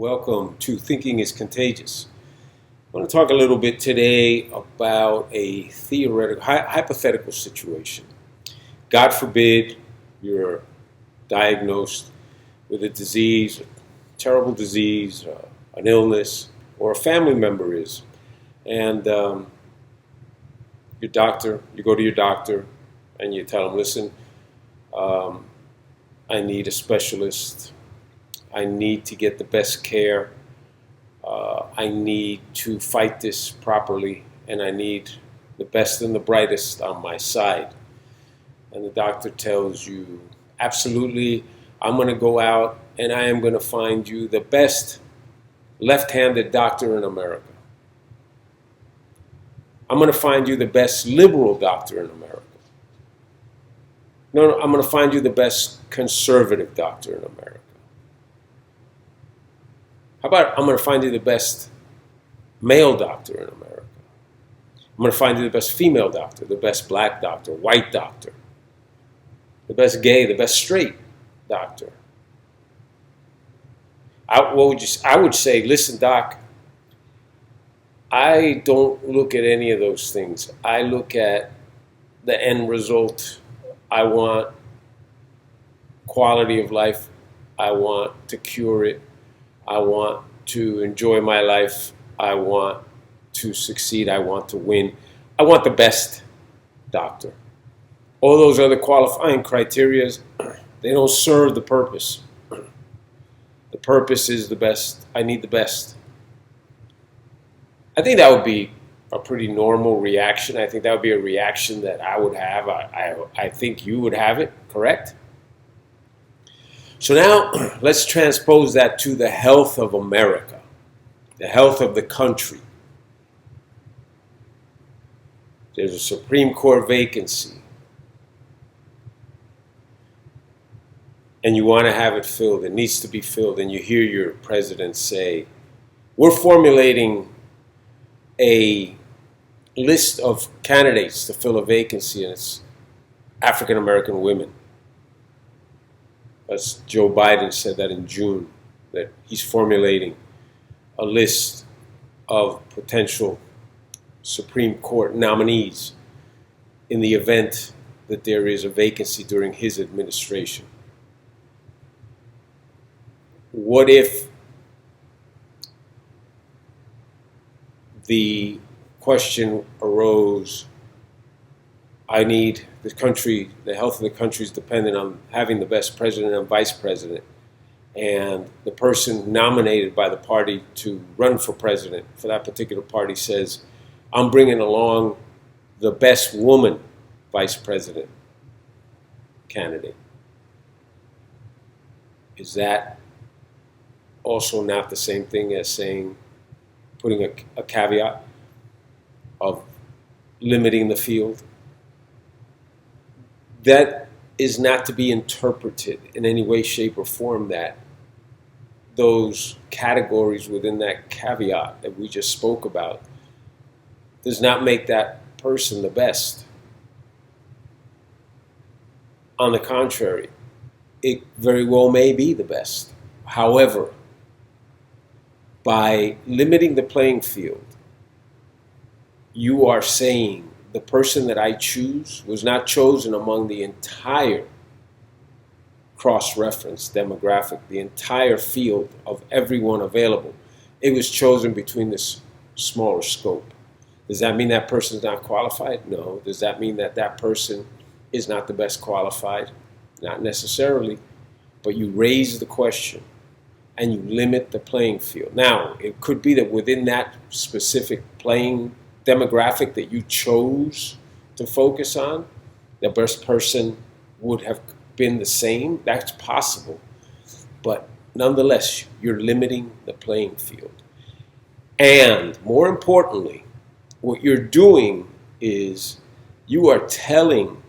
Welcome to Thinking is Contagious. I want to talk a little bit today about a theoretical, hypothetical situation. God forbid you're diagnosed with a disease, a terrible disease, an illness, or a family member is. And you go to your doctor and you tell them, listen, I need a specialist. I need to get the best care. I need to fight this properly, and I need the best and the brightest on my side. And the doctor tells you, absolutely, I'm going to go out and I am going to find you the best left-handed doctor in America. I'm going to find you the best liberal doctor in America. No, I'm going to find you the best conservative doctor in America. How about I'm going to find you the best male doctor in America? I'm going to find you the best female doctor, the best black doctor, white doctor, the best gay, the best straight doctor. I would say, listen, doc, I don't look at any of those things. I look at the end result. I want quality of life. I want to cure it. I want to enjoy my life. I want to succeed. I want to win. I want the best doctor. All those other qualifying criteria, they don't serve the purpose. The purpose is the best. I need the best. I think that would be a pretty normal reaction. I think that would be a reaction that I would have. I think you would have it, correct? So now let's transpose that to the health of America, the health of the country. There's a Supreme Court vacancy, and you want to have it filled. It needs to be filled, and you hear your president say, we're formulating a list of candidates to fill a vacancy, and it's African American women. As Joe Biden said that in June, that he's formulating a list of potential Supreme Court nominees in the event that there is a vacancy during his administration. What if the question arose, I need the country, the health of the country is dependent on having the best president and vice president. And the person nominated by the party to run for president for that particular party says, I'm bringing along the best woman vice president candidate. Is that also not the same thing as saying, putting a caveat of limiting the field? That is not to be interpreted in any way, shape, or form that those categories within that caveat that we just spoke about does not make that person the best. On the contrary, it very well may be the best. However, by limiting the playing field, you are saying the person that I choose was not chosen among the entire cross-reference demographic, the entire field of everyone available. It was chosen between this smaller scope. Does that mean that person is not qualified? No. Does that mean that that person is not the best qualified? Not necessarily. But you raise the question and you limit the playing field. Now, it could be that within that specific playing demographic that you chose to focus on, the best person would have been the same. That's possible. But nonetheless, you're limiting the playing field. And more importantly, what you're doing is you are telling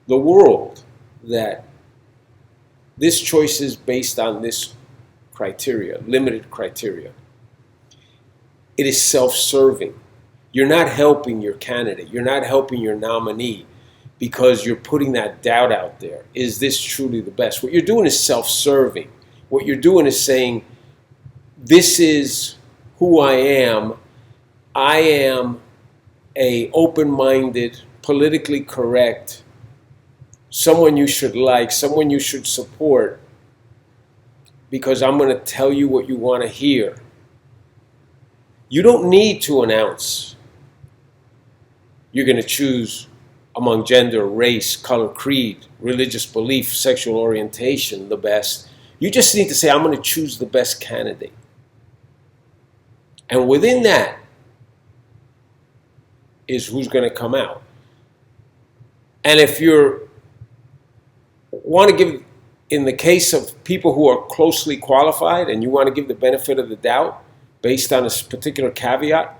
the world that this choice is based on this criteria, limited criteria. It is self-serving. You're not helping your candidate. You're not helping your nominee because you're putting that doubt out there. Is this truly the best? What you're doing is self-serving. What you're doing is saying, this is who I am. I am a open-minded, politically correct, someone you should like, someone you should support, because I'm going to tell you what you want to hear. You don't need to announce you're going to choose among gender, race, color, creed, religious belief, sexual orientation the best. You just need to say, I'm going to choose the best candidate. And within that is who's going to come out. And if you want to give, in the case of people who are closely qualified and you want to give the benefit of the doubt based on a particular caveat,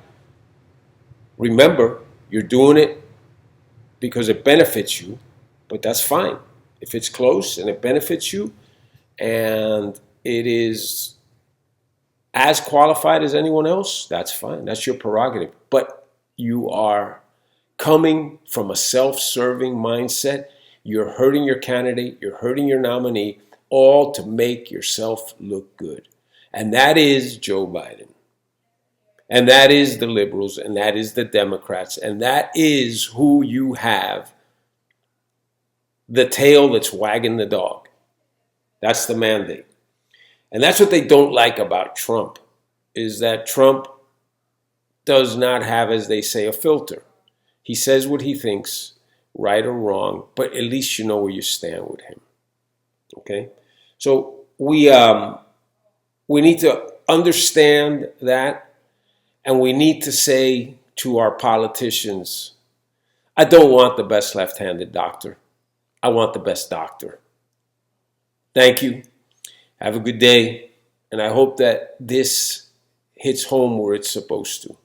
remember, you're doing it because it benefits you, but that's fine. If it's close and it benefits you and it is as qualified as anyone else, that's fine. That's your prerogative. But you are coming from a self-serving mindset. You're hurting your candidate, you're hurting your nominee, all to make yourself look good. And that is Joe Biden. And that is the liberals, and that is the Democrats, and that is who you have, the tail that's wagging the dog. That's the mandate. And that's what they don't like about Trump, is that Trump does not have, as they say, a filter. He says what he thinks, right or wrong, but at least you know where you stand with him. Okay? So we need to understand that. And we need to say to our politicians, I don't want the best left-handed doctor. I want the best doctor. Thank you. Have a good day. And I hope that this hits home where it's supposed to.